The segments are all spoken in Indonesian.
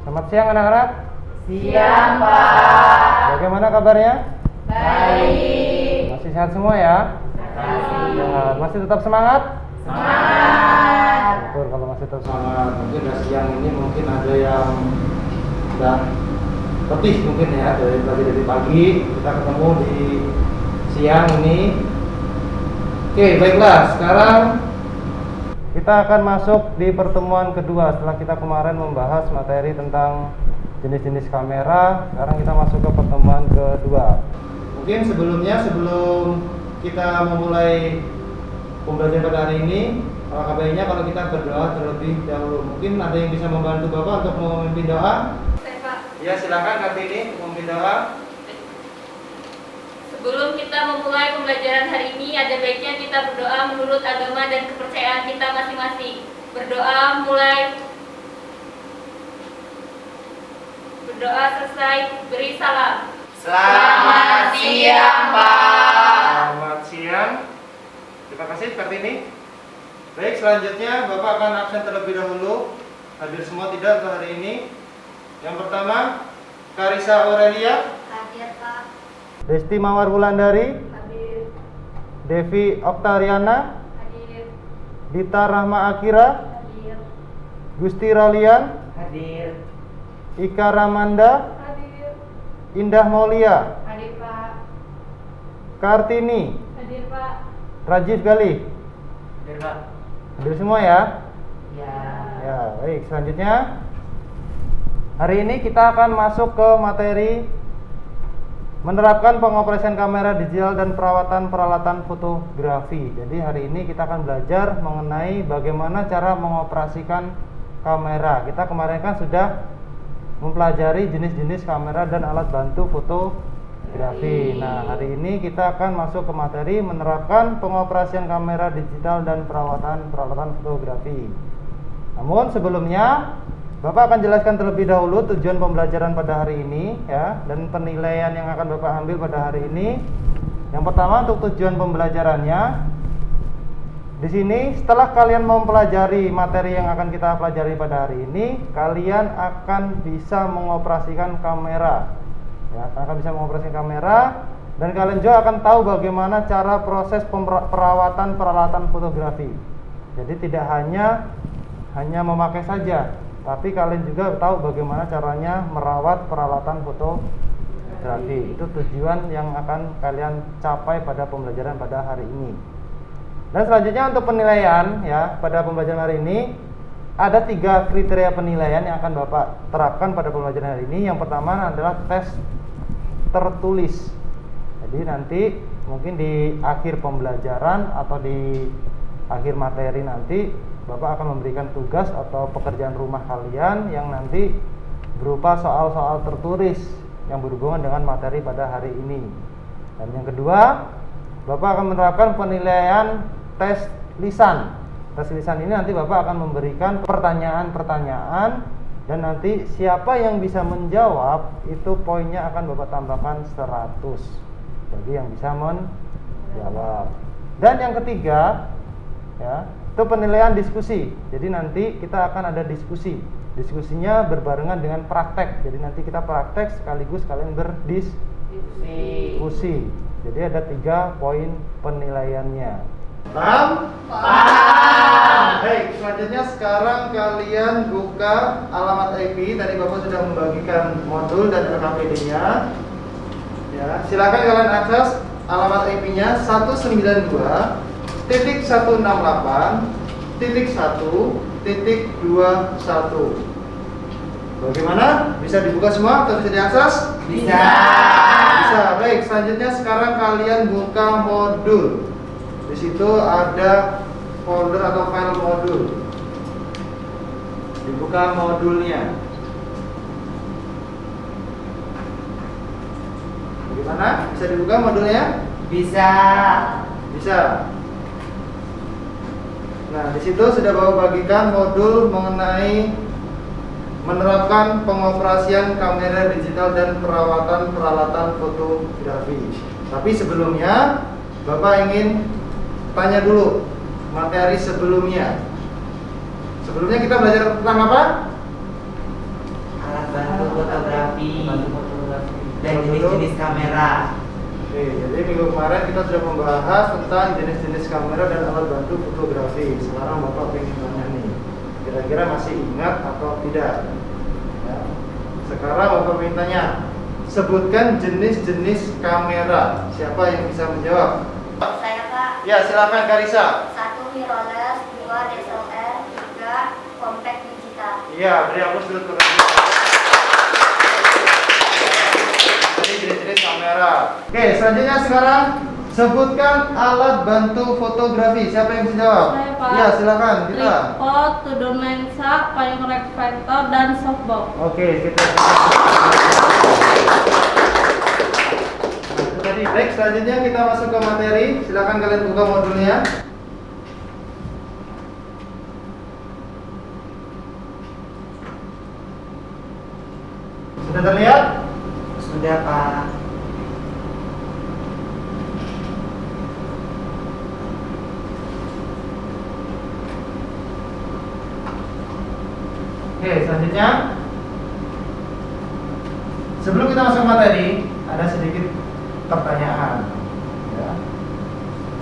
Selamat siang anak-anak. Siang, Pak. Bagaimana kabarnya? Baik. Masih sehat semua ya? Makasih. Ya, masih tetap semangat? Semangat. Betul, kalau masih tetap semangat. Mungkin siang ini mungkin ada yang sudah letih mungkin ya, dari pagi kita ketemu di siang ini. Oke, baiklah. Sekarang kita akan masuk di pertemuan kedua setelah kita kemarin membahas materi tentang jenis-jenis kamera. Sekarang kita masuk ke pertemuan kedua. Mungkin sebelum kita memulai pembelajaran pada hari ini, alangkah baiknya kalau kita berdoa terlebih dahulu. Mungkin ada yang bisa membantu Bapak untuk memimpin doa? Saya, Pak. Ya, silakan Kartini memimpin doa. Sebelum kita memulai pembelajaran hari ini, ada baiknya kita berdoa menurut agama dan kepercayaan kita masing-masing. Berdoa mulai. Berdoa selesai, beri salam. Selamat siang, Pak. Selamat siang. Terima kasih Kartini. Baik, selanjutnya Bapak akan absen terlebih dahulu. Hadir semua tidak untuk hari ini. Yang pertama, Karisa Aurelia. Hadir, Pak. Desti Mawar Wulandari. Hadir. Devi Oktariana. Hadir. Dita Rahma Akira. Hadir. Gusti Ralian. Hadir. Ika Ramanda. Hadir. Indah Maulia. Hadir, Pak. Kartini. Hadir, Pak. Rajiv Galih. Hadir, Pak. Hadir semua ya? Ya. Ya, baik. Selanjutnya, hari ini kita akan masuk ke materi menerapkan pengoperasian kamera digital dan perawatan peralatan fotografi. Jadi hari ini kita akan belajar mengenai bagaimana cara mengoperasikan kamera. Kita kemarin kan sudah mempelajari jenis-jenis kamera dan alat bantu fotografi. Nah, hari ini kita akan masuk ke materi menerapkan pengoperasian kamera digital dan perawatan peralatan fotografi. Namun sebelumnya Bapak akan jelaskan terlebih dahulu tujuan pembelajaran pada hari ini ya, dan penilaian yang akan Bapak ambil pada hari ini. Yang pertama, untuk tujuan pembelajarannya. Di sini setelah kalian mempelajari materi yang akan kita pelajari pada hari ini, kalian akan bisa mengoperasikan kamera. Ya, akan bisa mengoperasikan kamera dan kalian juga akan tahu bagaimana cara proses perawatan peralatan fotografi. Jadi tidak hanya memakai saja, tapi kalian juga tahu bagaimana caranya merawat peralatan fotografi. Itu tujuan yang akan kalian capai pada pembelajaran pada hari ini. Dan selanjutnya untuk penilaian ya, pada pembelajaran hari ini ada 3 kriteria penilaian yang akan Bapak terapkan pada pembelajaran hari ini. Yang pertama adalah tes tertulis. Jadi nanti mungkin di akhir pembelajaran atau di akhir materi nanti Bapak akan memberikan tugas atau pekerjaan rumah kalian yang nanti berupa soal-soal tertulis yang berhubungan dengan materi pada hari ini. Dan yang kedua, Bapak akan menerapkan penilaian tes lisan. Tes lisan ini nanti Bapak akan memberikan pertanyaan-pertanyaan dan nanti siapa yang bisa menjawab itu poinnya akan Bapak tambahkan 100. Jadi yang bisa menjawab. Dan yang ketiga ya, itu penilaian diskusi. Jadi nanti kita akan ada diskusi. Diskusinya berbarengan dengan praktek. Jadi nanti kita praktek sekaligus kalian berdiskusi. Jadi ada 3 poin penilaiannya. Paham? Paham. Baik, selanjutnya sekarang kalian buka alamat IP. Tadi Bapak sudah membagikan modul dan RKPD-nya. Ya, silakan kalian akses alamat IP-nya 192.168.1.21. Bagaimana? Bisa dibuka semua atau bisa diakses? Bisa. Bisa. Baik, selanjutnya sekarang kalian buka modul. Di situ ada folder atau file modul. Dibuka modulnya. Bagaimana? Bisa dibuka modulnya? Bisa. Bisa. Nah, di situ sudah Bapak bagikan modul mengenai menerapkan pengoperasian kamera digital dan perawatan peralatan fotografi. Tapi sebelumnya Bapak ingin tanya dulu materi sebelumnya. Sebelumnya kita belajar tentang apa? Alat dan jenis-jenis kamera. Oke, jadi minggu kemarin kita sudah membahas tentang jenis-jenis kamera dan alat bantu fotografi. Sekarang Bapak ingin tanya nih, kira-kira masih ingat atau tidak? Ya. Sekarang Bapak ingin tanya, sebutkan jenis-jenis kamera. Siapa yang bisa menjawab? Saya Pak. Ya, silakan Karisa. 1 mirrorless, 2 DSLR, 3 compact digital. Iya, beri aku sudut ke Jadi jenis-jenis kamera. Oke, selanjutnya sekarang sebutkan alat bantu fotografi. Siapa yang bisa jawab? Saya, Pak. Iya, silakan kita. Tripod, to-down lensa, payung reflektor, dan softbox. Oke, kita. Nah, itu tadi. Baik, selanjutnya kita masuk ke materi. Silakan kalian buka modulnya. Sudah terlihat? Sudah Pak. Oke, selanjutnya sebelum kita masuk ke materi, ada sedikit pertanyaan. Ya.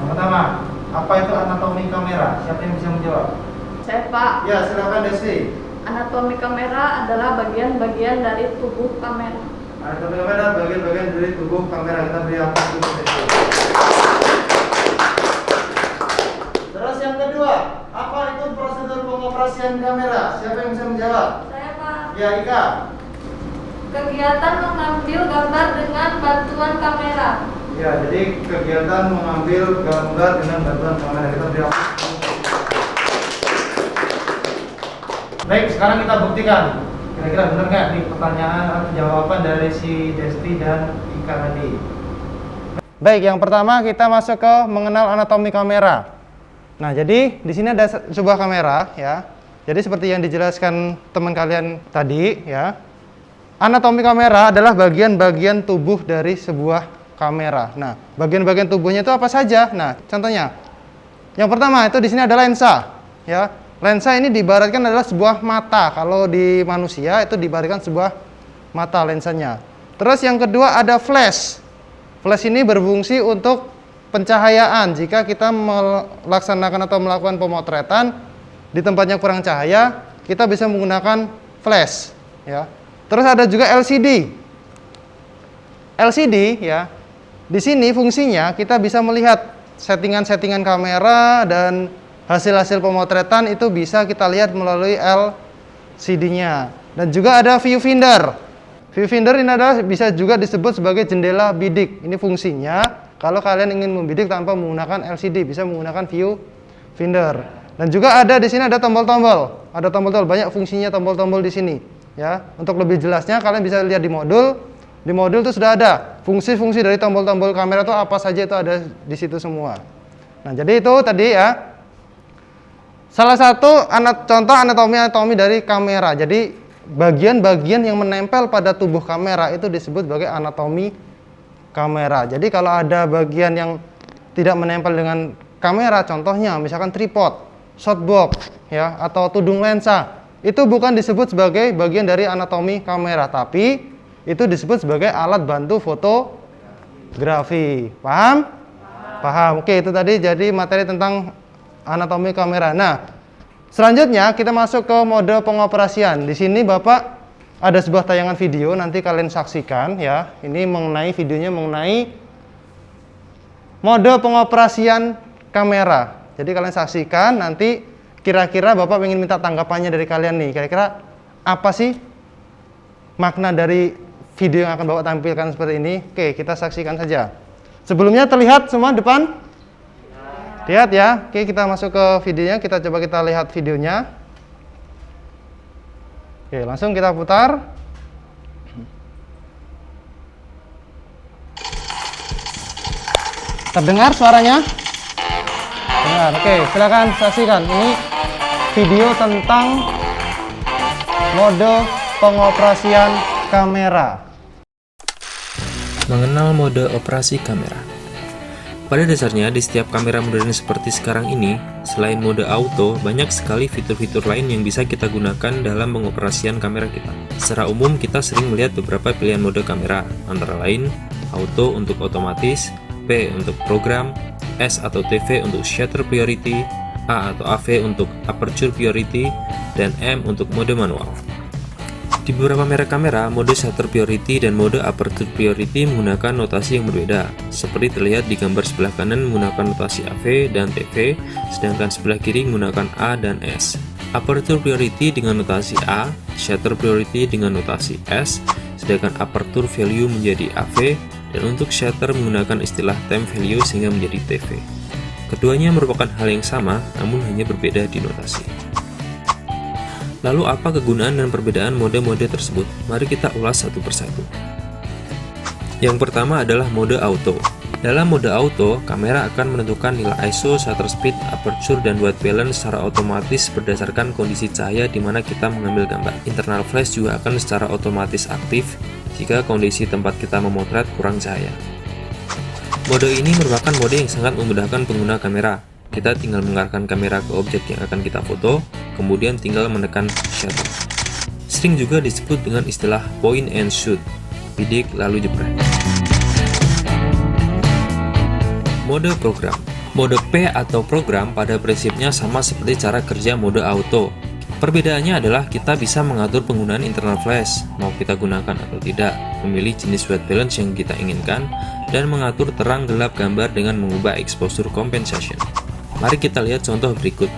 Yang pertama, apa itu anatomi kamera? Siapa yang bisa menjawab? Saya, Pak. Ya, silakan Desi. Anatomi kamera adalah bagian-bagian dari tubuh kamera. Anatomi kamera bagian-bagian dari tubuh kamera. Kita beri aplaus dulu Desi. Terus yang kedua, apa itu prosedur pengoperasian kamera? Siapa yang bisa menjawab? Saya, Pak. Ya, Ika. Kegiatan mengambil gambar dengan bantuan kamera. Ya, jadi kegiatan mengambil gambar dengan bantuan kamera. Kita beri aplaus. Baik, sekarang kita buktikan. Kira-kira benar nggak nih pertanyaan atau jawaban dari si Desti dan Ika tadi? Baik, yang pertama kita masuk ke mengenal anatomi kamera. Nah, jadi di sini ada sebuah kamera ya. Jadi seperti yang dijelaskan teman kalian tadi ya. Anatomi kamera adalah bagian-bagian tubuh dari sebuah kamera. Nah, bagian-bagian tubuhnya itu apa saja? Nah, contohnya. Yang pertama itu di sini ada lensa ya. Lensa ini diibaratkan adalah sebuah mata. Kalau di manusia itu diibaratkan sebuah mata lensanya. Terus yang kedua ada flash. Flash ini berfungsi untuk pencahayaan. Jika kita melaksanakan atau melakukan pemotretan di tempat yang kurang cahaya, kita bisa menggunakan flash ya. Terus ada juga LCD. LCD ya. Di sini fungsinya kita bisa melihat settingan-settingan kamera dan hasil-hasil pemotretan itu bisa kita lihat melalui LCD-nya. Dan juga ada viewfinder. Viewfinder ini adalah bisa juga disebut sebagai jendela bidik. Ini fungsinya kalau kalian ingin membidik tanpa menggunakan LCD, bisa menggunakan viewfinder. Dan juga ada di sini ada tombol-tombol. Ada tombol-tombol, banyak fungsinya tombol-tombol di sini. Ya, untuk lebih jelasnya kalian bisa lihat di modul. Di modul itu sudah ada fungsi-fungsi dari tombol-tombol kamera itu apa saja, itu ada di situ semua. Nah, jadi itu tadi ya. Salah satu contoh anatomi dari kamera. Jadi bagian-bagian yang menempel pada tubuh kamera itu disebut sebagai anatomi kamera. Jadi kalau ada bagian yang tidak menempel dengan kamera, contohnya misalkan tripod, softbox, ya, atau tudung lensa, itu bukan disebut sebagai bagian dari anatomi kamera, tapi itu disebut sebagai alat bantu fotografi. Paham? Paham. Oke, itu tadi jadi materi tentang anatomi kamera. Nah, selanjutnya kita masuk ke mode pengoperasian. Di sini Bapak ada sebuah tayangan video, nanti kalian saksikan ya. Ini mengenai videonya mengenai mode pengoperasian kamera. Jadi kalian saksikan, nanti kira-kira Bapak ingin minta tanggapannya dari kalian nih. Kira-kira apa sih makna dari video yang akan Bapak tampilkan seperti ini? Oke, kita saksikan saja. Sebelumnya terlihat semua depan? Lihat ya. Oke, kita masuk ke videonya. Kita coba kita lihat videonya. Oke, langsung kita putar. Terdengar suaranya? Dengar. Oke, silakan saksikan. Ini video tentang mode pengoperasian kamera. Mengenal mode operasi kamera. Pada dasarnya, di setiap kamera modern seperti sekarang ini, selain mode auto, banyak sekali fitur-fitur lain yang bisa kita gunakan dalam pengoperasian kamera kita. Secara umum, kita sering melihat beberapa pilihan mode kamera, antara lain auto untuk otomatis, P untuk program, S atau TV untuk shutter priority, A atau AV untuk aperture priority, dan M untuk mode manual. Di beberapa merek kamera, mode shutter priority dan mode aperture priority menggunakan notasi yang berbeda, seperti terlihat di gambar sebelah kanan menggunakan notasi AV dan TV, sedangkan sebelah kiri menggunakan A dan S. Aperture priority dengan notasi A, shutter priority dengan notasi S, sedangkan aperture value menjadi AV, dan untuk shutter menggunakan istilah time value sehingga menjadi TV. Keduanya merupakan hal yang sama, namun hanya berbeda di notasi. Lalu apa kegunaan dan perbedaan mode-mode tersebut? Mari kita ulas satu persatu. Yang pertama adalah mode auto. Dalam mode auto, kamera akan menentukan nilai ISO, shutter speed, aperture, dan white balance secara otomatis berdasarkan kondisi cahaya di mana kita mengambil gambar. Internal flash juga akan secara otomatis aktif jika kondisi tempat kita memotret kurang cahaya. Mode ini merupakan mode yang sangat memudahkan pengguna kamera. Kita tinggal mengarahkan kamera ke objek yang akan kita foto, kemudian tinggal menekan shutter. Sering juga disebut dengan istilah point and shoot, bidik lalu jepret. Mode program. Mode P atau program pada prinsipnya sama seperti cara kerja mode auto. Perbedaannya adalah kita bisa mengatur penggunaan internal flash, mau kita gunakan atau tidak, memilih jenis white balance yang kita inginkan, dan mengatur terang gelap gambar dengan mengubah exposure compensation. Mari kita lihat contoh berikut.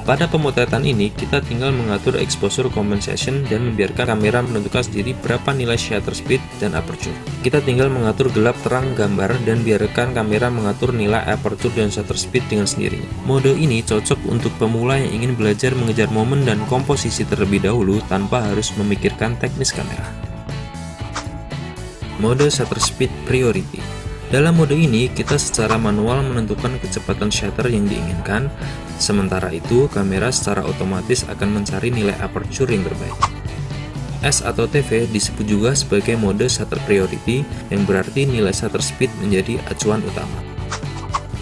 Pada pemotretan ini, kita tinggal mengatur exposure compensation dan membiarkan kamera menentukan sendiri berapa nilai shutter speed dan aperture. Kita tinggal mengatur gelap terang gambar dan biarkan kamera mengatur nilai aperture dan shutter speed dengan sendirinya. Mode ini cocok untuk pemula yang ingin belajar mengejar momen dan komposisi terlebih dahulu tanpa harus memikirkan teknis kamera. Mode shutter speed priority. Dalam mode ini, kita secara manual menentukan kecepatan shutter yang diinginkan, sementara itu kamera secara otomatis akan mencari nilai aperture yang terbaik. S atau TV disebut juga sebagai mode shutter priority, yang berarti nilai shutter speed menjadi acuan utama.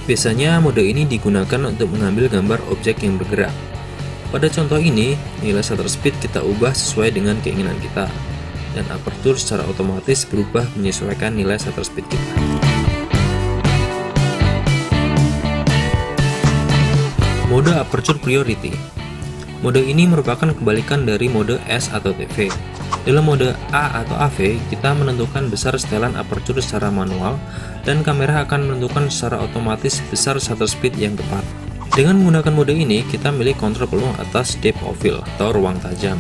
Biasanya mode ini digunakan untuk mengambil gambar objek yang bergerak. Pada contoh ini, nilai shutter speed kita ubah sesuai dengan keinginan kita, dan aperture secara otomatis berubah menyesuaikan nilai shutter speed kita. Mode aperture priority. Mode ini merupakan kebalikan dari mode S atau TV. Dalam mode A atau AV, kita menentukan besar setelan aperture secara manual, dan kamera akan menentukan secara otomatis besar shutter speed yang tepat. Dengan menggunakan mode ini, kita milih kontrol peluang atas depth of field atau ruang tajam.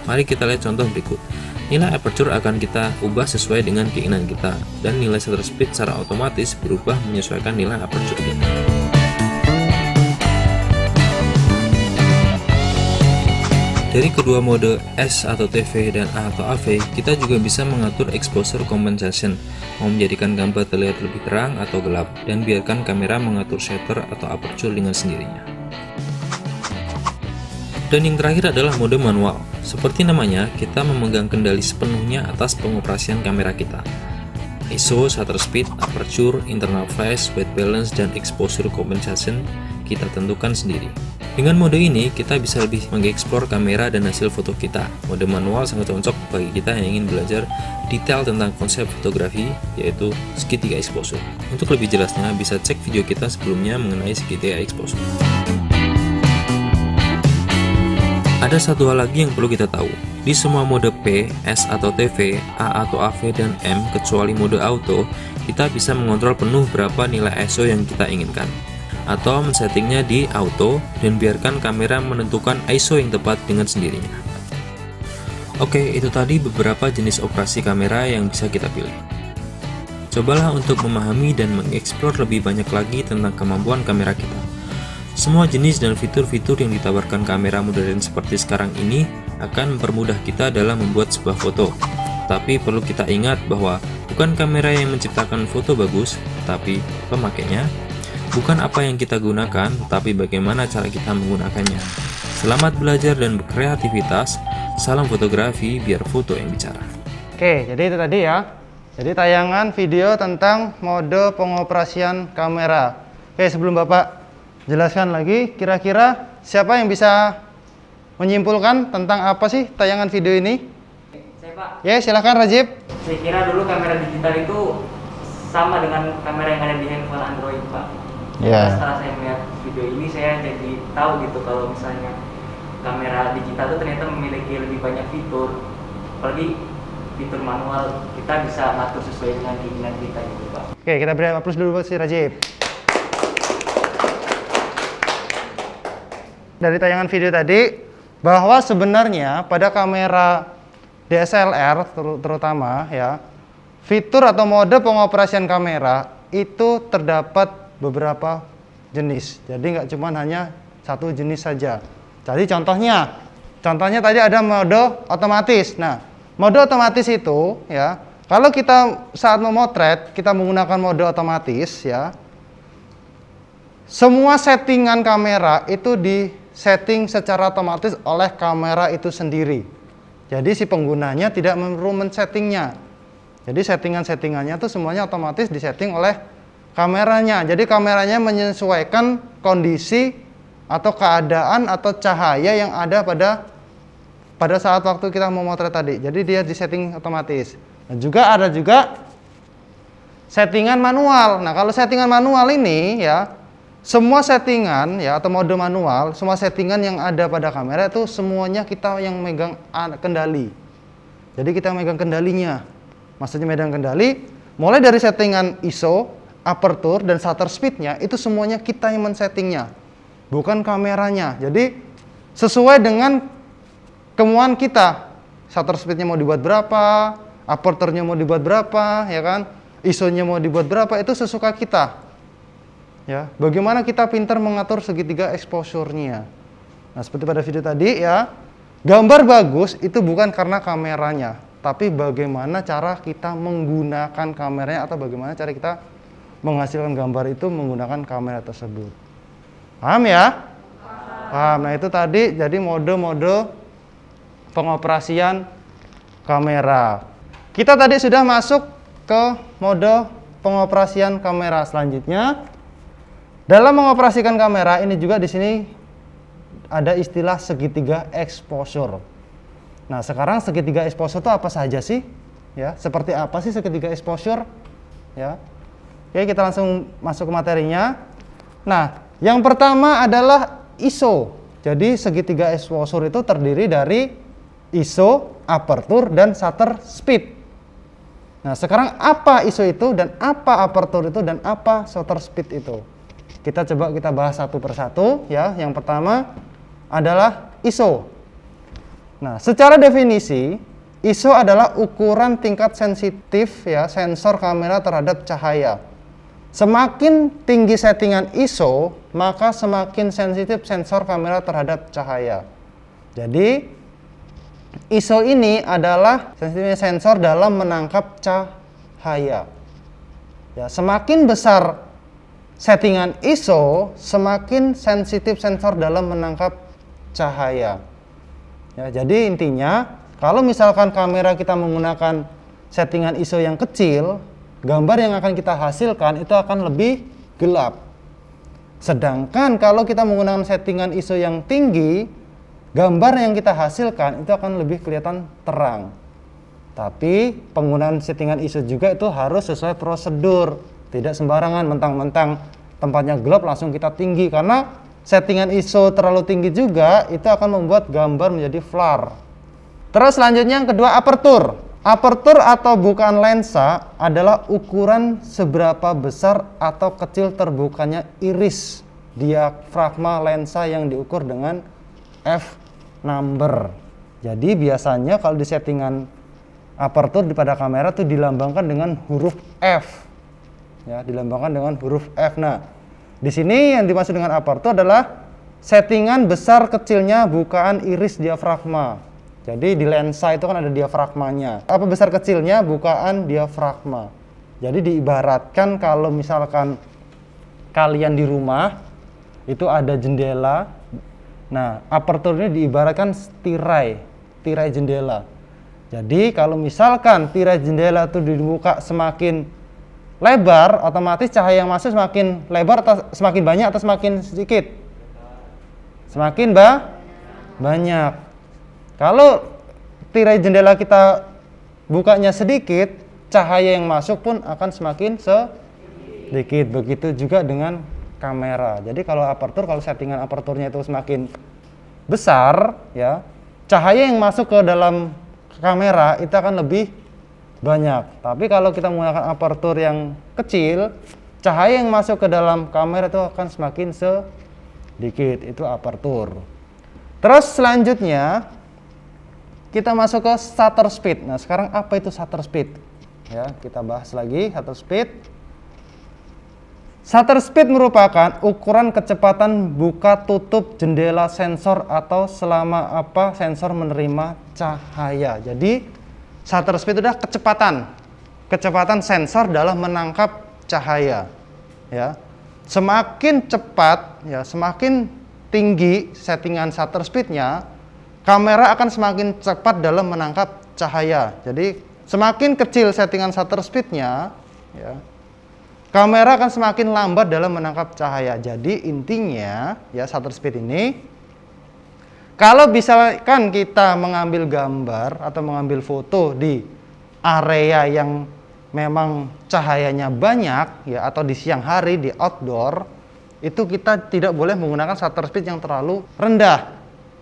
Mari kita lihat contoh berikut. Nilai aperture akan kita ubah sesuai dengan keinginan kita, dan nilai shutter speed secara otomatis berubah menyesuaikan nilai aperture kita. Dari kedua mode S atau TV dan A atau AV, kita juga bisa mengatur exposure compensation, mau menjadikan gambar terlihat lebih terang atau gelap, dan biarkan kamera mengatur shutter atau aperture dengan sendirinya. Dan yang terakhir adalah mode manual. Seperti namanya, kita memegang kendali sepenuhnya atas pengoperasian kamera kita. ISO, shutter speed, aperture, internal flash, white balance, dan exposure compensation kita tentukan sendiri. Dengan mode ini, kita bisa lebih mengeksplor kamera dan hasil foto kita. Mode manual sangat cocok bagi kita yang ingin belajar detail tentang konsep fotografi, yaitu segitiga exposure. Untuk lebih jelasnya, bisa cek video kita sebelumnya mengenai segitiga exposure. Ada satu hal lagi yang perlu kita tahu. Di semua mode P, S atau TV, A atau AV, dan M, kecuali mode auto, kita bisa mengontrol penuh berapa nilai ISO yang kita inginkan, atau men-settingnya di auto dan biarkan kamera menentukan ISO yang tepat dengan sendirinya. Oke, itu tadi beberapa jenis operasi kamera yang bisa kita pilih. Cobalah untuk memahami dan mengeksplor lebih banyak lagi tentang kemampuan kamera kita. Semua jenis dan fitur-fitur yang ditawarkan kamera modern seperti sekarang ini akan mempermudah kita dalam membuat sebuah foto. Tapi perlu kita ingat bahwa bukan kamera yang menciptakan foto bagus, tapi pemakainya. Bukan apa yang kita gunakan, tapi bagaimana cara kita menggunakannya. Selamat belajar dan berkreativitas. Salam fotografi, biar foto yang bicara. Oke, jadi itu tadi ya Jadi tayangan video tentang mode pengoperasian kamera. Oke, sebelum Bapak jelaskan lagi, kira-kira siapa yang bisa menyimpulkan tentang apa sih tayangan video ini? Saya Pak, Ya, silakan Rajib. saya kira dulu kamera digital itu sama dengan kamera yang ada di handphone Android Pak. Ya. Setelah saya melihat video ini saya jadi tahu gitu kalau misalnya kamera digital itu ternyata memiliki lebih banyak fitur. Apalagi fitur manual, kita bisa ngatur sesuai dengan keinginan kita gitu Pak. Oke, kita beri aplaus dulu buat si Rajib. Dari tayangan video tadi, bahwa sebenarnya pada kamera DSLR terutama ya, fitur atau mode pengoperasian kamera itu terdapat beberapa jenis. Jadi nggak cuma hanya satu jenis saja. Jadi contohnya tadi ada mode otomatis. Nah, mode otomatis itu ya, kalau kita saat memotret kita menggunakan mode otomatis ya, semua settingan kamera itu disetting secara otomatis oleh kamera itu sendiri. Jadi si penggunanya tidak perlu men-settingnya. Jadi settingannya itu semuanya otomatis disetting oleh kameranya. Jadi kameranya menyesuaikan kondisi atau keadaan atau cahaya yang ada pada saat waktu kita memotret tadi. Jadi dia disetting otomatis. Dan ada juga settingan manual. Nah, kalau settingan manual ini ya, semua settingan ya atau mode manual, semua settingan yang ada pada kamera itu semuanya kita yang megang kendali. Jadi kita megang kendalinya. Maksudnya megang kendali mulai dari settingan ISO, aperture dan shutter speed-nya itu semuanya kita yang men-settingnya, bukan kameranya. Jadi sesuai dengan kemauan kita, shutter speed-nya mau dibuat berapa, aperture-nya mau dibuat berapa, ya kan, ISO-nya mau dibuat berapa, itu sesuka kita. Ya, bagaimana kita pintar mengatur segitiga exposure-nya. Nah, seperti pada video tadi ya, gambar bagus itu bukan karena kameranya, tapi bagaimana cara kita menggunakan kameranya atau bagaimana cara kita menghasilkan gambar itu menggunakan kamera tersebut. Paham ya? Paham. Nah, itu tadi jadi mode-mode pengoperasian kamera. Kita tadi sudah masuk ke mode pengoperasian kamera selanjutnya. Dalam mengoperasikan kamera ini juga di sini ada istilah segitiga exposure. Nah, sekarang segitiga exposure itu apa saja sih? Ya, seperti apa sih segitiga exposure? Ya. Oke, kita langsung masuk ke materinya. Nah, yang pertama adalah ISO. Jadi segitiga exposure itu terdiri dari ISO, aperture, dan shutter speed. Nah, sekarang apa ISO itu dan apa aperture itu dan apa shutter speed itu? Kita bahas satu persatu ya. Yang pertama adalah ISO. Nah, secara definisi ISO adalah ukuran tingkat sensitif ya sensor kamera terhadap cahaya. Semakin tinggi settingan ISO, maka semakin sensitif sensor kamera terhadap cahaya. Jadi ISO ini adalah sensitifnya sensor dalam menangkap cahaya. Ya, semakin besar settingan ISO, semakin sensitif sensor dalam menangkap cahaya. Ya, jadi intinya kalau misalkan kamera kita menggunakan settingan ISO yang kecil, gambar yang akan kita hasilkan itu akan lebih gelap. Sedangkan kalau kita menggunakan settingan ISO yang tinggi, gambar yang kita hasilkan itu akan lebih kelihatan terang. Tapi penggunaan settingan ISO juga itu harus sesuai prosedur. Tidak sembarangan mentang-mentang tempatnya gelap langsung kita tinggi. Karena settingan ISO terlalu tinggi juga itu akan membuat gambar menjadi flare. Terus selanjutnya yang kedua, aperture. Aperture atau bukaan lensa adalah ukuran seberapa besar atau kecil terbukanya iris diafragma lensa yang diukur dengan f number. Jadi biasanya kalau di settingan aperture pada kamera itu dilambangkan dengan huruf F. Ya, dilambangkan dengan huruf F. Nah, di sini yang dimaksud dengan aperture adalah settingan besar kecilnya bukaan iris diafragma. Jadi di lensa itu kan ada diafragmanya. Apa besar kecilnya bukaan diafragma. Jadi diibaratkan kalau misalkan kalian di rumah itu ada jendela. Nah, aperture ini diibaratkan tirai jendela. Jadi kalau misalkan tirai jendela itu dibuka semakin lebar, otomatis cahaya yang masuk semakin lebar atau semakin banyak atau semakin sedikit? Semakin banyak. Kalau tirai jendela kita bukanya sedikit, cahaya yang masuk pun akan semakin sedikit. Begitu juga dengan kamera. Jadi kalau settingan aperturnya itu semakin besar, ya, cahaya yang masuk ke dalam kamera itu akan lebih banyak. Tapi kalau kita menggunakan apertur yang kecil, cahaya yang masuk ke dalam kamera itu akan semakin sedikit. Itu apertur. Terus selanjutnya kita masuk ke shutter speed. Nah, sekarang apa itu shutter speed? Ya, kita bahas lagi shutter speed. Shutter speed merupakan ukuran kecepatan buka tutup jendela sensor atau selama sensor menerima cahaya. Jadi shutter speed itu adalah kecepatan sensor dalam menangkap cahaya. Ya, semakin cepat, ya, semakin tinggi settingan shutter speednya, kamera akan semakin cepat dalam menangkap cahaya. Jadi semakin kecil settingan shutter speednya, ya, kamera akan semakin lambat dalam menangkap cahaya. Jadi intinya, ya, shutter speed ini, kalau misalkan kita mengambil gambar atau mengambil foto di area yang memang cahayanya banyak, ya, atau di siang hari di outdoor, itu kita tidak boleh menggunakan shutter speed yang terlalu rendah.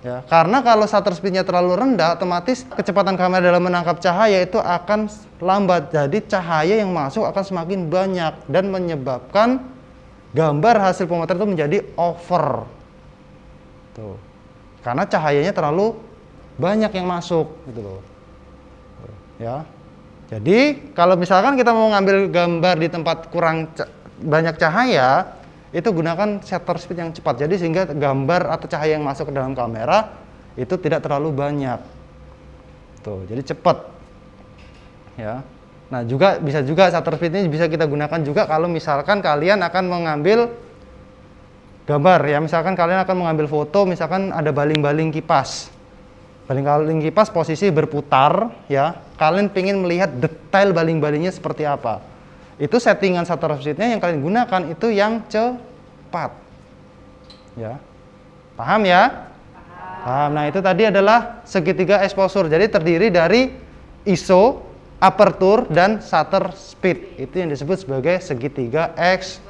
Ya, karena kalau shutter speednya terlalu rendah, otomatis kecepatan kamera dalam menangkap cahaya itu akan lambat. Jadi cahaya yang masuk akan semakin banyak dan menyebabkan gambar hasil pemotret itu menjadi over. Tuh. Karena cahayanya terlalu banyak yang masuk, gitu loh. Ya. Jadi kalau misalkan kita mau ngambil gambar di tempat kurang banyak cahaya, itu gunakan shutter speed yang cepat. Jadi sehingga gambar atau cahaya yang masuk ke dalam kamera itu tidak terlalu banyak. Tuh, jadi cepat. Ya. Nah, bisa juga shutter speed ini bisa kita gunakan juga kalau misalkan kalian akan mengambil gambar, ya, misalkan kalian akan mengambil foto, misalkan ada baling-baling kipas. Baling-baling kipas posisi berputar, ya. Kalian ingin melihat detail baling-balingnya seperti apa. Itu settingan shutter speed-nya yang kalian gunakan itu yang cepat. Ya. Paham ya? Paham. Nah, itu tadi adalah segitiga exposure. Jadi terdiri dari ISO, aperture, dan shutter speed. Itu yang disebut sebagai segitiga exposure.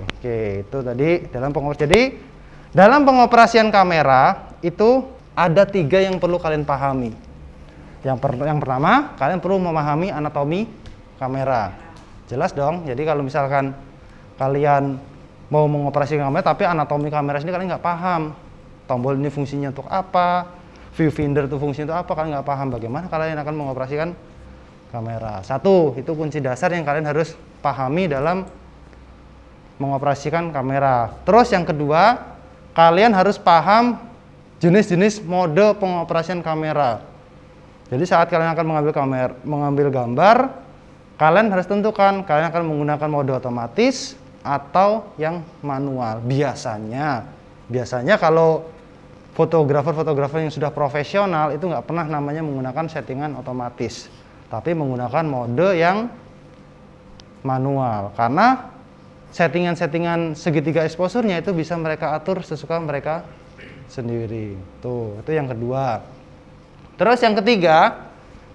Oke, itu tadi dalam pengoperasian. Jadi dalam pengoperasian kamera itu ada 3 yang perlu kalian pahami. Yang pertama, kalian perlu memahami anatomi kamera. Jelas dong. Jadi kalau misalkan kalian mau mengoperasikan kamera tapi anatomi kamera sini kalian nggak paham, tombol ini fungsinya untuk apa, viewfinder itu fungsinya untuk apa, kalian nggak paham, bagaimana kalian akan mengoperasikan kamera. Satu, itu kunci dasar yang kalian harus pahami dalam mengoperasikan kamera. Terus yang kedua, kalian harus paham jenis-jenis mode pengoperasian kamera. Jadi saat kalian akan mengambil gambar, kalian harus tentukan kalian akan menggunakan mode otomatis atau yang manual. Biasanya kalau fotografer yang sudah profesional itu nggak pernah namanya menggunakan settingan otomatis, tapi menggunakan mode yang manual. Karena settingan segitiga exposure-nya itu bisa mereka atur sesuka mereka sendiri. Tuh, itu yang kedua. Terus yang ketiga,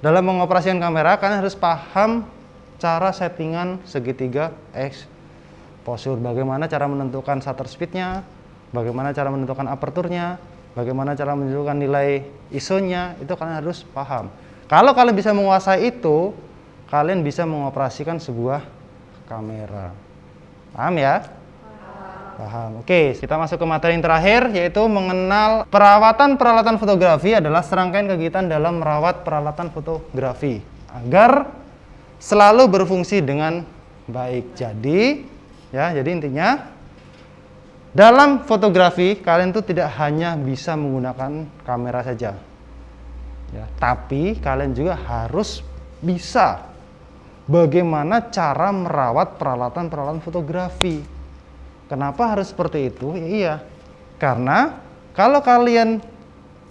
dalam mengoperasikan kamera kalian harus paham cara settingan segitiga exposure. Bagaimana cara menentukan shutter speed-nya, bagaimana cara menentukan aperturnya, bagaimana cara menentukan nilai ISO-nya, itu kalian harus paham. Kalau kalian bisa menguasai itu, kalian bisa mengoperasikan sebuah kamera. Paham ya? Paham. Oke, kita masuk ke materi yang terakhir, yaitu mengenal perawatan peralatan fotografi adalah serangkaian kegiatan dalam merawat peralatan fotografi agar selalu berfungsi dengan baik. Jadi intinya dalam fotografi kalian tuh tidak hanya bisa menggunakan kamera saja, ya, tapi kalian juga harus bisa bagaimana cara merawat peralatan fotografi. Kenapa harus seperti itu? Ya, iya, karena kalau kalian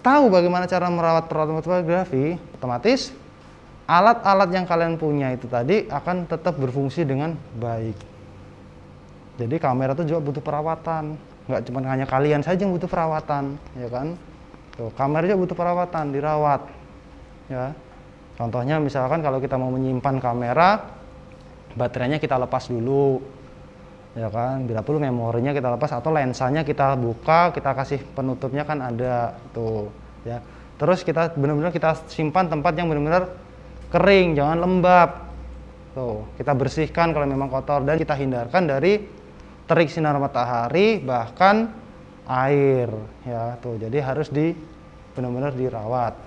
tahu bagaimana cara merawat peralatan fotografi, otomatis alat-alat yang kalian punya itu tadi akan tetap berfungsi dengan baik. Jadi kamera itu juga butuh perawatan, nggak cuma hanya kalian saja yang butuh perawatan, ya kan? Tuh, kamera juga butuh perawatan, dirawat, ya. Contohnya misalkan kalau kita mau menyimpan kamera, baterainya kita lepas dulu, ya kan? Bila perlu memorinya kita lepas atau lensanya kita buka, kita kasih penutupnya kan ada tuh, ya. Terus kita benar-benar kita simpan tempat yang benar-benar kering, jangan lembab. Tuh, kita bersihkan kalau memang kotor dan kita hindarkan dari terik sinar matahari bahkan air, ya. Tuh, jadi harus benar-benar dirawat.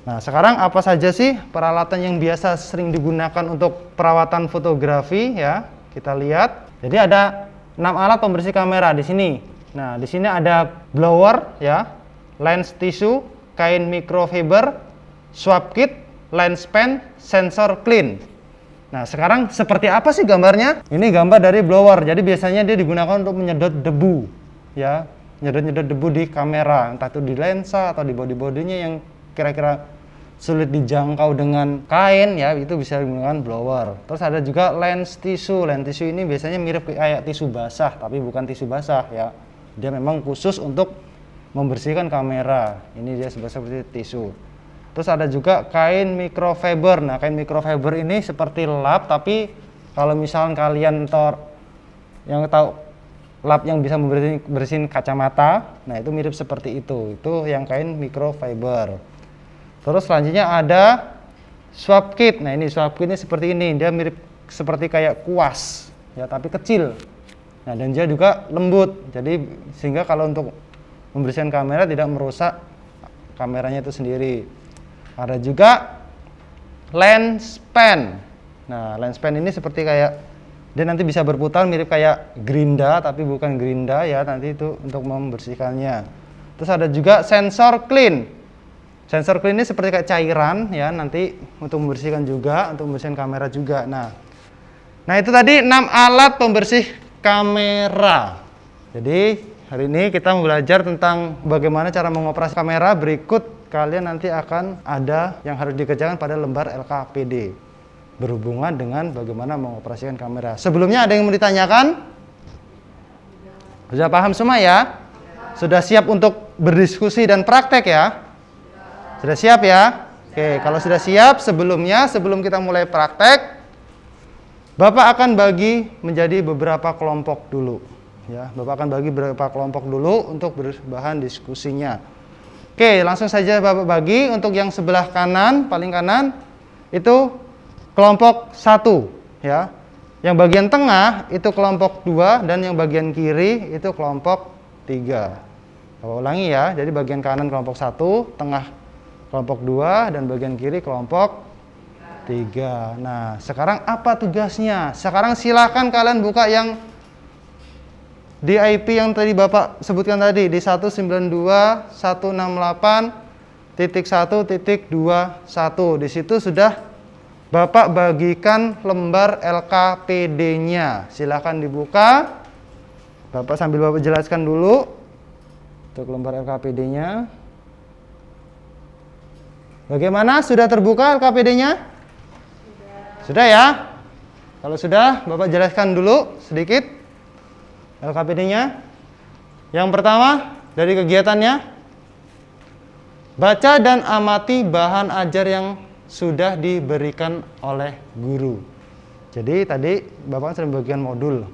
Nah, sekarang apa saja sih peralatan yang biasa sering digunakan untuk perawatan fotografi, ya? Kita lihat. Jadi ada 6 alat pembersih kamera di sini. Nah, di sini ada blower, ya, lens tisu, kain microfiber, swab kit, lens pen, sensor clean. Nah, sekarang seperti apa sih gambarnya? Ini gambar dari blower. Jadi biasanya dia digunakan untuk menyedot debu, ya, nyedot-nyedot debu di kamera, entah itu di lensa atau di body-bodinya yang kira-kira sulit dijangkau dengan kain, ya, itu bisa digunakan blower. Terus ada juga lens tisu. Lens tisu ini biasanya mirip kayak tisu basah, tapi bukan tisu basah, ya. Dia memang khusus untuk membersihkan kamera. Ini dia seperti tisu. Terus ada juga kain microfiber. Nah, kain microfiber ini seperti lap, tapi kalau misalnya kalian yang tahu lap yang bisa bersihin kacamata, nah itu mirip seperti itu. Itu yang kain microfiber. Terus selanjutnya ada swab kit. Nah, ini swab kit ini seperti ini. Dia mirip seperti kayak kuas, ya, tapi kecil. Nah, dan dia juga lembut. Jadi sehingga kalau untuk membersihkan kamera tidak merusak kameranya itu sendiri. Ada juga lens pen. Nah, lens pen ini seperti kayak dia nanti bisa berputar mirip kayak gerinda, tapi bukan gerinda, ya, nanti itu untuk membersihkannya. Terus ada juga sensor clean. Sensor clean ini seperti kayak cairan, ya, nanti untuk membersihkan juga, untuk membersihkan kamera juga. Nah itu tadi 6 alat pembersih kamera. Jadi hari ini kita mau belajar tentang bagaimana cara mengoperasi kamera. Berikut kalian nanti akan ada yang harus dikerjakan pada lembar LKPD berhubungan dengan bagaimana mengoperasikan kamera. Sebelumnya ada yang mau ditanyakan? Sudah paham semua, ya? Sudah siap untuk berdiskusi dan praktek, ya? Sudah siap, ya? Oke, kalau sudah siap, sebelum kita mulai praktek, Bapak akan bagi menjadi beberapa kelompok dulu, ya. Bapak akan bagi beberapa kelompok dulu untuk berbahan diskusinya. Oke, langsung saja Bapak bagi. Untuk yang sebelah kanan, paling kanan, itu kelompok 1, ya. Yang bagian tengah itu kelompok 2 dan yang bagian kiri itu kelompok 3. Bapak ulangi, ya. Jadi bagian kanan kelompok 1, tengah kelompok 2 dan bagian kiri kelompok 3. Nah, sekarang apa tugasnya? Sekarang silakan kalian buka yang di IP yang tadi Bapak sebutkan tadi di 192.168.1.21. Di situ sudah Bapak bagikan lembar LKPD-nya. Silakan dibuka. Bapak sambil Bapak jelaskan dulu untuk lembar LKPD-nya. Bagaimana? Sudah terbuka LKPD-nya? Sudah, ya? Kalau sudah, Bapak jelaskan dulu sedikit LKPD-nya. Yang pertama dari kegiatannya, baca dan amati bahan ajar yang sudah diberikan oleh guru. Jadi tadi Bapak sudah membagikan modul,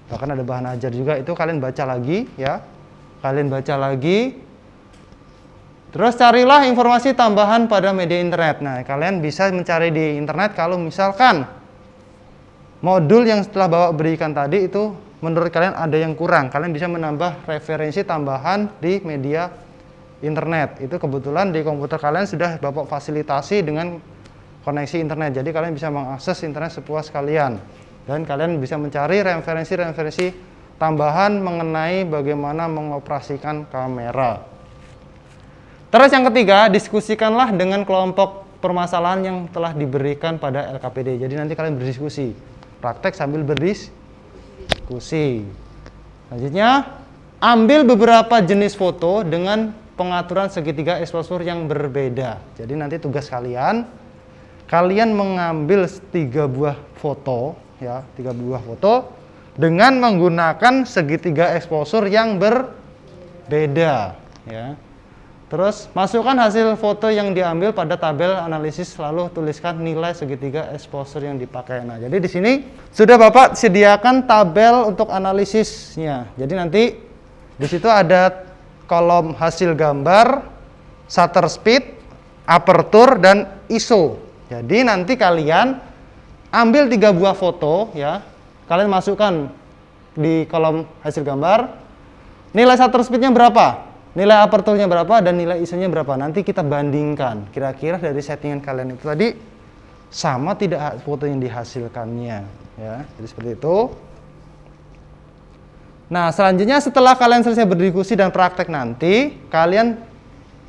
bahkan ada bahan ajar juga, itu kalian baca lagi, ya. Kalian baca lagi. Terus carilah informasi tambahan pada media internet. Nah, kalian bisa mencari di internet kalau misalkan modul yang setelah Bapak berikan tadi itu menurut kalian ada yang kurang, kalian bisa menambah referensi tambahan di media internet. Itu kebetulan di komputer kalian sudah Bapak fasilitasi dengan koneksi internet. Jadi kalian bisa mengakses internet sepuas kalian. Dan kalian bisa mencari referensi-referensi tambahan mengenai bagaimana mengoperasikan kamera. Terus yang ketiga, diskusikanlah dengan kelompok permasalahan yang telah diberikan pada LKPD. Jadi nanti kalian berdiskusi, praktek sambil berdiskusi. Selanjutnya, ambil beberapa jenis foto dengan pengaturan segitiga exposure yang berbeda. Jadi nanti tugas kalian mengambil 3 buah foto ya, 3 buah foto dengan menggunakan segitiga exposure yang berbeda ya. Terus masukkan hasil foto yang diambil pada tabel analisis, lalu tuliskan nilai segitiga exposure yang dipakai. Nah, jadi di sini sudah Bapak sediakan tabel untuk analisisnya. Jadi nanti di situ ada kolom hasil gambar, shutter speed, aperture dan ISO. Jadi nanti kalian ambil 3 buah foto ya. Kalian masukkan di kolom hasil gambar. Nilai shutter speednya berapa? Nilai aperturnya berapa dan nilai ISO-nya berapa? Nanti kita bandingkan. Kira-kira dari settingan kalian itu tadi sama tidak foto yang dihasilkannya, ya. Jadi seperti itu. Nah, selanjutnya setelah kalian selesai berdiskusi dan praktek nanti, kalian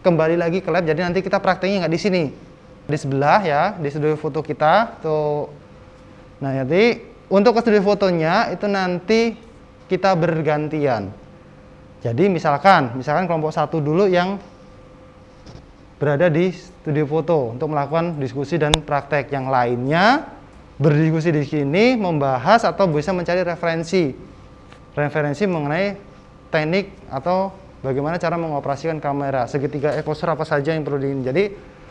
kembali lagi ke lab. Jadi nanti kita prakteknya nggak di sini, di sebelah ya, di studio foto kita. Tuh. Nah, jadi untuk ke studio fotonya itu nanti kita bergantian. Jadi misalkan kelompok 1 dulu yang berada di studio foto untuk melakukan diskusi dan praktek. Yang lainnya berdiskusi di sini, membahas atau bisa mencari referensi mengenai teknik atau bagaimana cara mengoperasikan kamera. Segitiga exposure apa saja yang perlu di. Jadi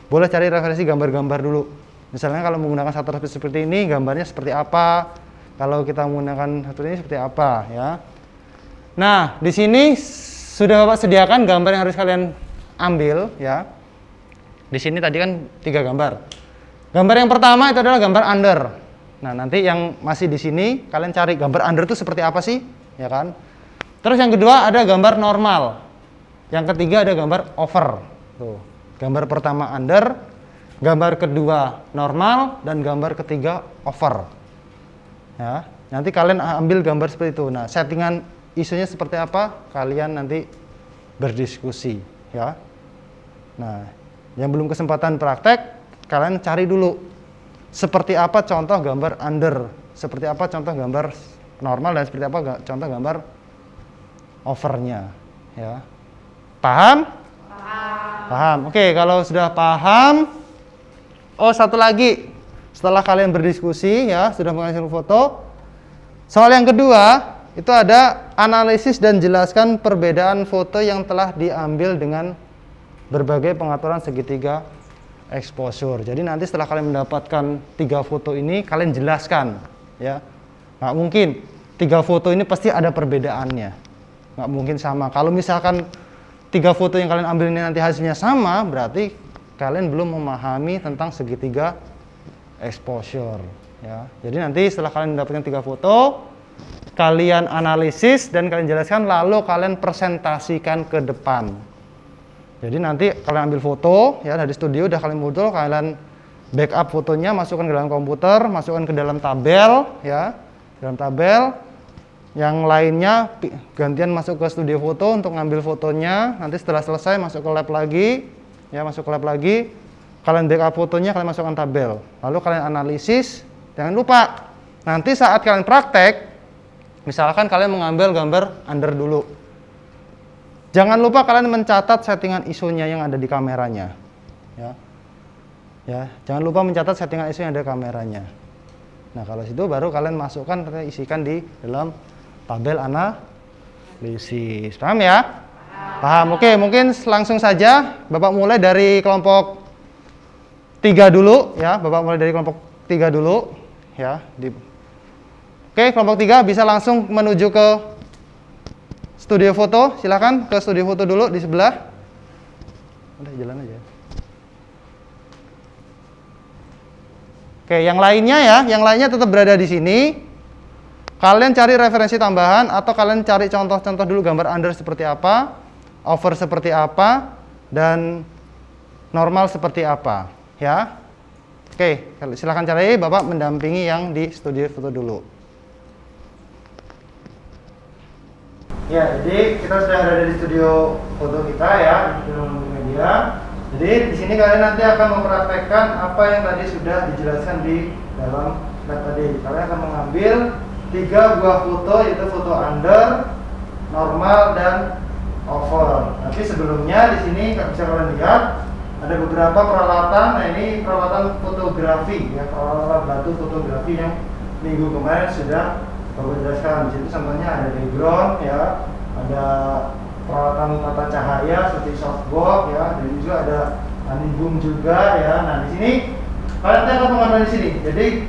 boleh cari referensi gambar-gambar dulu. Misalnya kalau menggunakan shutter speed seperti ini, gambarnya seperti apa? Kalau kita menggunakan shutter ini seperti apa, ya? Nah, di sini sudah Bapak sediakan gambar yang harus kalian ambil, ya. Di sini tadi kan 3 gambar. Gambar yang pertama itu adalah gambar under. Nah, nanti yang masih di sini kalian cari gambar under itu seperti apa sih, ya kan? Terus yang kedua ada gambar normal. Yang ketiga ada gambar over. Tuh. Gambar pertama under, gambar kedua normal, dan gambar ketiga over. Ya, nanti kalian ambil gambar seperti itu. Nah, settingan isunya seperti apa? Kalian nanti berdiskusi, ya. Nah, yang belum kesempatan praktek, kalian cari dulu seperti apa contoh gambar under, seperti apa contoh gambar normal, dan seperti apa contoh gambar overnya, ya. Paham? Paham. Oke, kalau sudah paham, satu lagi, setelah kalian berdiskusi, ya, sudah menghasilkan foto, soal yang kedua itu ada analisis dan jelaskan perbedaan foto yang telah diambil dengan berbagai pengaturan segitiga exposure. Jadi nanti setelah kalian mendapatkan 3 foto ini, kalian jelaskan, ya. Nggak mungkin 3 foto ini pasti ada perbedaannya, nggak mungkin sama. Kalau misalkan 3 foto yang kalian ambil ini nanti hasilnya sama, berarti kalian belum memahami tentang segitiga exposure, ya. Jadi nanti setelah kalian mendapatkan 3 foto, kalian analisis dan kalian jelaskan, lalu kalian presentasikan ke depan. Jadi nanti kalian ambil foto, ya, dari studio udah kalian foto, kalian backup fotonya, masukkan ke dalam komputer, masukkan ke dalam tabel, ya, dalam tabel. Yang lainnya gantian masuk ke studio foto untuk ngambil fotonya. Nanti setelah selesai masuk ke lab lagi, ya, masuk ke lab lagi. Kalian backup fotonya, kalian masukkan tabel. Lalu kalian analisis. Jangan lupa nanti saat kalian praktek, misalkan kalian mengambil gambar under dulu, jangan lupa kalian mencatat settingan ISO-nya yang ada di kameranya, ya. Ya, jangan lupa mencatat settingan ISO yang ada di kameranya. Nah, kalau situ baru kalian masukkan, isikan di dalam tabel analisis. Paham ya? Paham. Oke, mungkin langsung saja Bapak mulai dari kelompok 3 dulu, ya. Bapak mulai dari kelompok 3 dulu, ya. Oke, kelompok 3 bisa langsung menuju ke studio foto. Silakan ke studio foto dulu di sebelah. Udah jalan aja. Oke, yang lainnya ya, yang lainnya tetap berada di sini. Kalian cari referensi tambahan atau kalian cari contoh-contoh dulu gambar under seperti apa, over seperti apa, dan normal seperti apa, ya. Oke, silakan cari, Bapak mendampingi yang di studio foto dulu. Ya, jadi kita sudah ada di studio foto kita, ya, di studio multimedia. Jadi di sini kalian nanti akan mempraktekkan apa yang tadi sudah dijelaskan di dalam lab tadi. Kalian akan mengambil 3 buah foto, yaitu foto under, normal, dan over. Tapi sebelumnya di sini bisa kalian lihat ada beberapa peralatan. Nah, ini peralatan fotografi ya, peralatan bantu fotografi yang minggu kemarin sudah Bapak jelaskan. Di situ contohnya ada background ya, ada peralatan tata cahaya seperti softbox ya, dan juga ada album juga ya. Nah, di sini kalian akan mengambil di sini. Jadi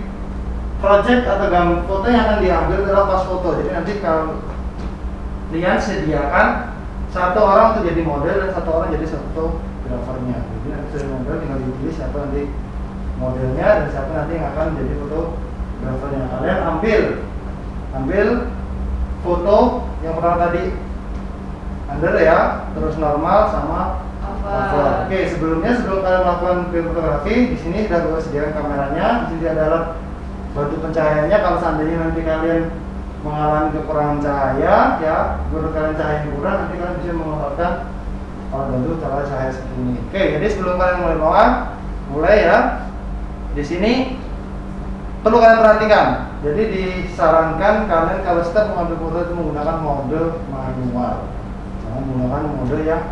project atau gambar foto yang akan diambil adalah pas foto. Jadi nanti kalian sediakan satu orang untuk jadi model dan satu orang jadi fotografernya. Jadi nanti sudah model tinggal dipilih siapa nanti modelnya dan siapa nanti yang akan jadi fotografernya. Kalian ambil foto yang pertama tadi under ya, terus normal sama over. Oke, sebelum kalian melakukan fotografi, di sini sudah Bapak sediakan kameranya. Di sini ada alat bantu pencahayaannya. Kalau seandainya nanti kalian mengalami kekurangan cahaya ya, menurut kalian cahaya yang kurang, nanti kalian bisa memanfaatkan alat bantu cahaya seperti ini. Oke, jadi sebelum kalian mulai ya, di sini perlu kalian perhatikan. Jadi disarankan kalian kalau setiap mengambil foto itu menggunakan mode manual, jangan menggunakan mode yang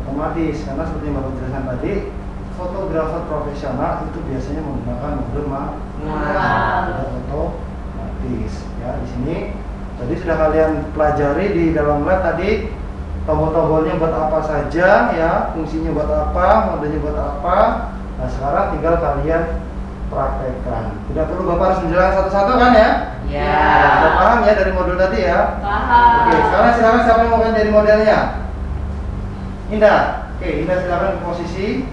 otomatis, karena seperti yang Bapak jelaskan tadi, fotografer profesional itu biasanya menggunakan mode manual, tidak otomatis. Ya, di sini tadi sudah kalian pelajari di dalam lab tadi, tombol-tombolnya buat apa saja ya, fungsinya buat apa, modenya buat apa. Nah, sekarang tinggal kalian praktekkan. Tidak perlu Bapak harus menjelaskan satu-satu kan ya? Iya. Sudah paham ya dari modul tadi ya? Paham. Oke, sekarang silakan siapa yang mau jadi modelnya? Indah. Oke, Indah silakan ke posisi.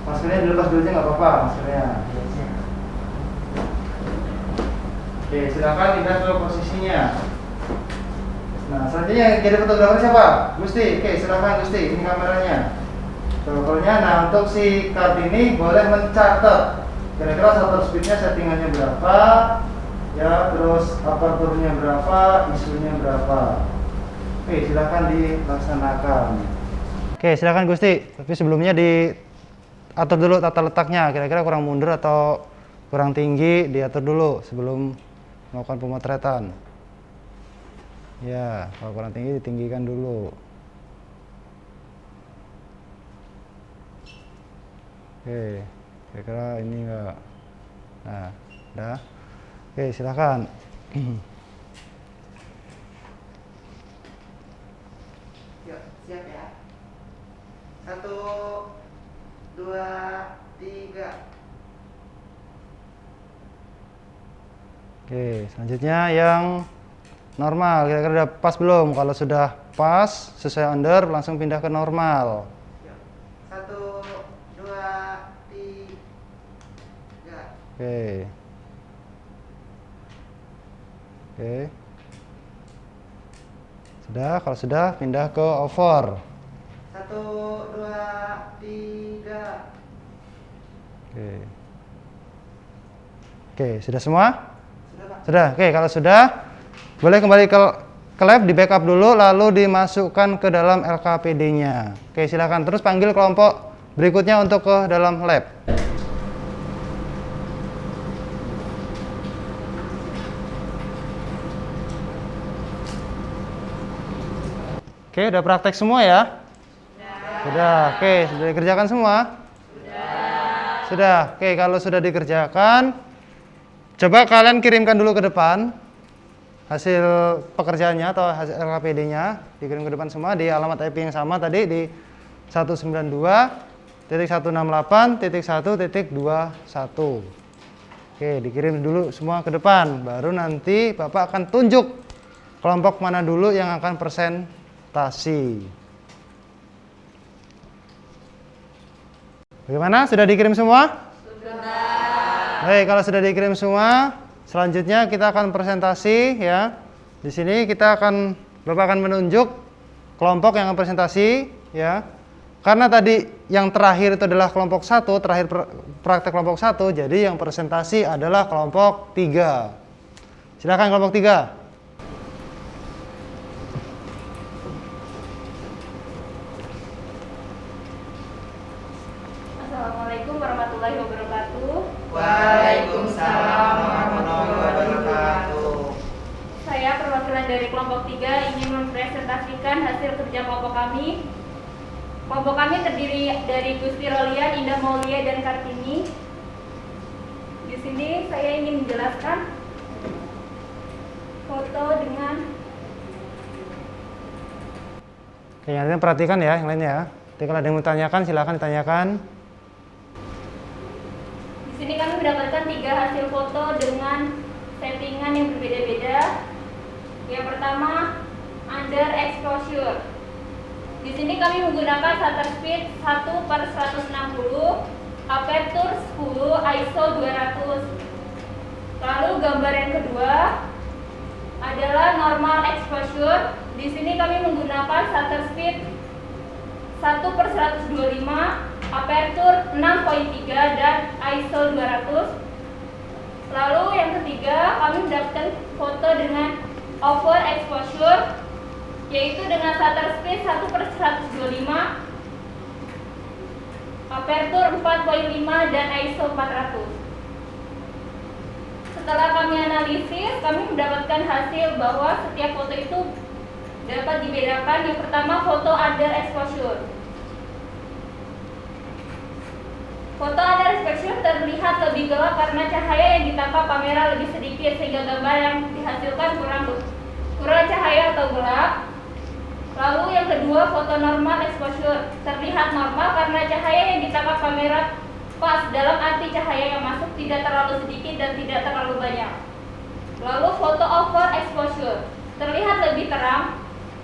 Maskernya dilepas dulu aja nggak apa-apa, maskernya. Oke, silakan Indah ke posisinya. Nah, selanjutnya yang jadi fotografer siapa? Gusti. Oke, silakan Gusti. Ini kameranya. Fotografernya. Nah, untuk si Kartini boleh mencatat kira-kira shutter speednya settingannya berapa, ya, terus aperturnya berapa, isunya berapa. Oke, silakan dilaksanakan. Oke, silakan Gusti. Tapi sebelumnya diatur dulu tata letaknya. Kira-kira kurang mundur atau kurang tinggi, diatur dulu sebelum melakukan pemotretan. Ya, kalau kurang tinggi ditinggikan dulu. Oke, kira-kira ini enggak. Nah, udah. Oke, silakan. Yuk, siap ya. 1, 2, 3. Oke, selanjutnya yang normal. Kira-kira udah pas belum? Kalau sudah pas, sesuai under, langsung pindah ke normal. 1, 2, 3. Oke. Oke. Sudah, kalau sudah pindah ke over. 1, 2, 3. Oke. Oke, sudah semua? Sudah, Pak. Sudah. Oke, kalau sudah boleh kembali ke lab, di backup dulu lalu dimasukkan ke dalam LKPD-nya. Oke, silakan terus panggil kelompok berikutnya untuk ke dalam lab. Oke, udah praktek semua ya? Sudah. Oke, sudah dikerjakan semua? Sudah. Oke, kalau sudah dikerjakan, coba kalian kirimkan dulu ke depan hasil pekerjaannya atau hasil LKPD-nya, dikirim ke depan semua di alamat IP yang sama tadi di 192.168.1.21. Oke, dikirim dulu semua ke depan, baru nanti Bapak akan tunjuk kelompok mana dulu yang akan presentasi. Bagaimana? Sudah dikirim semua? Sudah. Baik, kalau sudah dikirim semua, selanjutnya kita akan presentasi ya. Di sini Bapak akan menunjuk kelompok yang akan presentasi ya. Karena tadi yang terakhir itu adalah kelompok 1, terakhir praktek kelompok 1, jadi yang presentasi adalah kelompok 3. Silakan kelompok 3. Assalamualaikum warahmatullahi wabarakatuh. Waalaikumsalam warahmatullahi wabarakatuh. Saya perwakilan dari kelompok 3 ingin mempresentasikan hasil kerja kelompok kami. Kelompok kami terdiri dari Gusti Rolian, Indah Maulia, dan Kartini. Di sini saya ingin menjelaskan foto dengan. Oke, yang lain perhatikan ya, yang lainnya ya. Jadi kalau ada yang mau tanyakan, silakan ditanyakan. Di sini kami mendapatkan 3 hasil foto dengan settingan yang berbeda-beda. Yang pertama, under exposure. Di sini kami menggunakan shutter speed 1/160, aperture 10, ISO 200. Lalu gambar yang kedua adalah normal exposure. Di sini kami menggunakan shutter speed 1/125, aperture 6.3 dan ISO 200. Lalu yang ketiga kami mendapatkan foto dengan over exposure, yaitu dengan shutter speed 1/125, aperture 4.5 dan ISO 400. Setelah kami analisis, kami mendapatkan hasil bahwa setiap foto itu dapat dibedakan. Yang pertama, foto under exposure. Foto under exposure terlihat lebih gelap karena cahaya yang ditangkap kamera lebih sedikit sehingga gambar yang dihasilkan kurang cahaya atau gelap. Lalu yang kedua, foto normal exposure terlihat normal karena cahaya yang ditangkap kamera pas, dalam arti cahaya yang masuk tidak terlalu sedikit dan tidak terlalu banyak. Lalu foto over exposure terlihat lebih terang,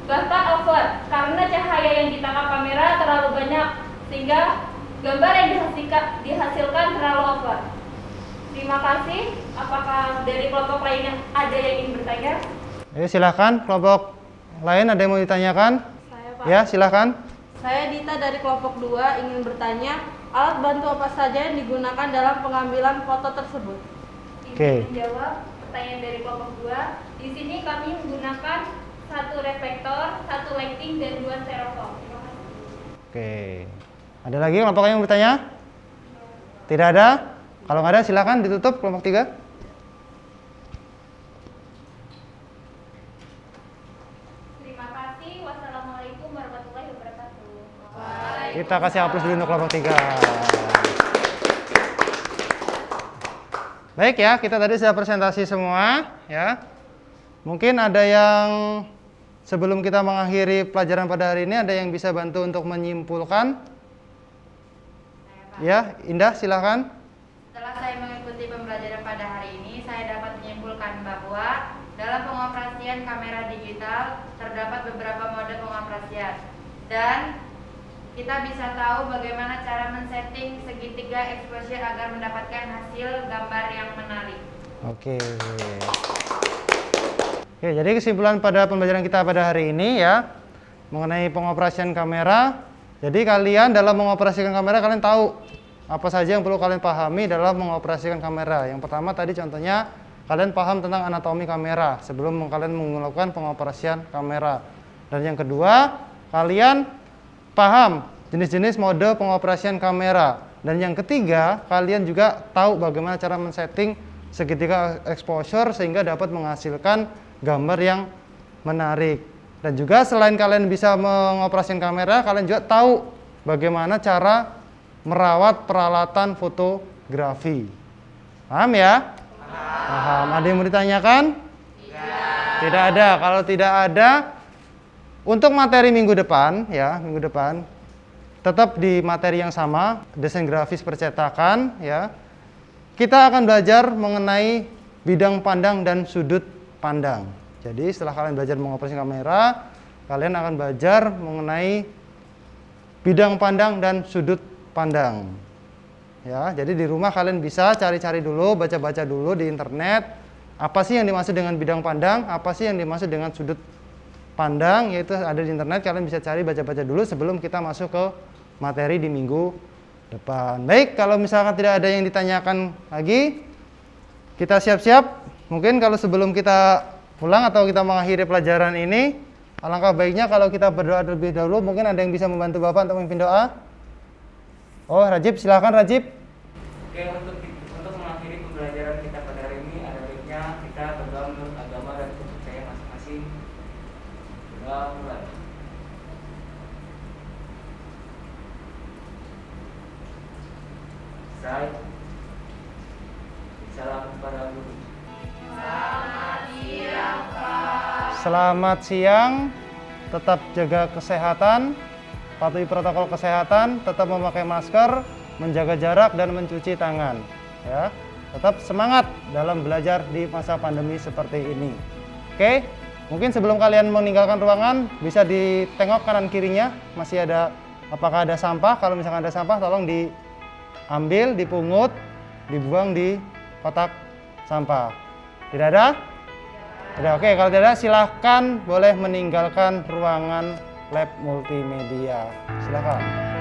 bahkan over karena cahaya yang ditangkap kamera terlalu banyak sehingga gambar yang dihasilkan terlalu over. Terima kasih. Apakah dari kelompok lain yang ada yang ingin bertanya? Ayo silakan, kelompok lain ada yang mau ditanyakan? Saya, Pak. Ya, silakan. Saya Dita dari kelompok 2 ingin bertanya, alat bantu apa saja yang digunakan dalam pengambilan foto tersebut? Oke. Menjawab pertanyaan dari kelompok 2. Di sini kami menggunakan 1 reflektor, 1 lighting dan 2 styrofoam. Terima kasih. Oke. Ada lagi kelompok lain yang mau bertanya? Tidak ada? Kalau nggak ada silakan ditutup kelompok 3. Terima kasih. Wassalamualaikum warahmatullahi wabarakatuh. Kita kasih aplaus dulu untuk kelompok 3. Baik ya, kita tadi sudah presentasi semua ya. Mungkin ada yang sebelum kita mengakhiri pelajaran pada hari ini ada yang bisa bantu untuk menyimpulkan? Ya, Indah silakan. Setelah saya mengikuti pembelajaran pada hari ini, saya dapat menyimpulkan bahwa dalam pengoperasian kamera digital terdapat beberapa mode pengoperasian dan kita bisa tahu bagaimana cara men-setting segitiga exposure agar mendapatkan hasil gambar yang menarik. Oke. Oke, jadi kesimpulan pada pembelajaran kita pada hari ini ya mengenai pengoperasian kamera. Jadi kalian dalam mengoperasikan kamera kalian tahu apa saja yang perlu kalian pahami dalam mengoperasikan kamera. Yang pertama tadi contohnya kalian paham tentang anatomi kamera sebelum kalian melakukan pengoperasian kamera. Dan yang kedua, kalian paham jenis-jenis mode pengoperasian kamera. Dan yang ketiga, kalian juga tahu bagaimana cara men-setting segitiga exposure sehingga dapat menghasilkan gambar yang menarik. Dan juga selain kalian bisa mengoperasikan kamera, kalian juga tahu bagaimana cara merawat peralatan fotografi. Paham ya? Paham. Ada yang mau ditanyakan? Tidak ada. Kalau tidak ada, untuk materi minggu depan ya, minggu depan tetap di materi yang sama, desain grafis percetakan ya. Kita akan belajar mengenai bidang pandang dan sudut pandang. Jadi setelah kalian belajar mengoperasikan kamera, kalian akan belajar mengenai bidang pandang dan sudut pandang. Ya, jadi di rumah kalian bisa cari-cari dulu, baca-baca dulu di internet, apa sih yang dimaksud dengan bidang pandang, apa sih yang dimaksud dengan sudut pandang, yaitu ada di internet, kalian bisa cari baca-baca dulu sebelum kita masuk ke materi di minggu depan. Baik, kalau misalkan tidak ada yang ditanyakan lagi, kita siap-siap. Mungkin kalau sebelum kita pulang atau kita mengakhiri pelajaran ini, alangkah baiknya kalau kita berdoa terlebih dahulu. Mungkin ada yang bisa membantu Bapak untuk memimpin doa. Oh, Rajib, silakan Rajib. Oke, untuk mengakhiri pembelajaran kita pada hari ini, ada baiknya kita berdoa menurut agama dan kepercayaan masing-masing. selesai. Salam para guru. Selamat siang, tetap jaga kesehatan, patuhi protokol kesehatan, tetap memakai masker, menjaga jarak dan mencuci tangan. Ya, tetap semangat dalam belajar di masa pandemi seperti ini. Oke, mungkin sebelum kalian meninggalkan ruangan bisa ditengok kanan kirinya, masih ada apakah ada sampah. Kalau misalkan ada sampah tolong diambil, dipungut, dibuang di kotak sampah. Tidak ada? Tidak. Oke, kalau tidak silahkan boleh meninggalkan ruangan lab multimedia. Silahkan.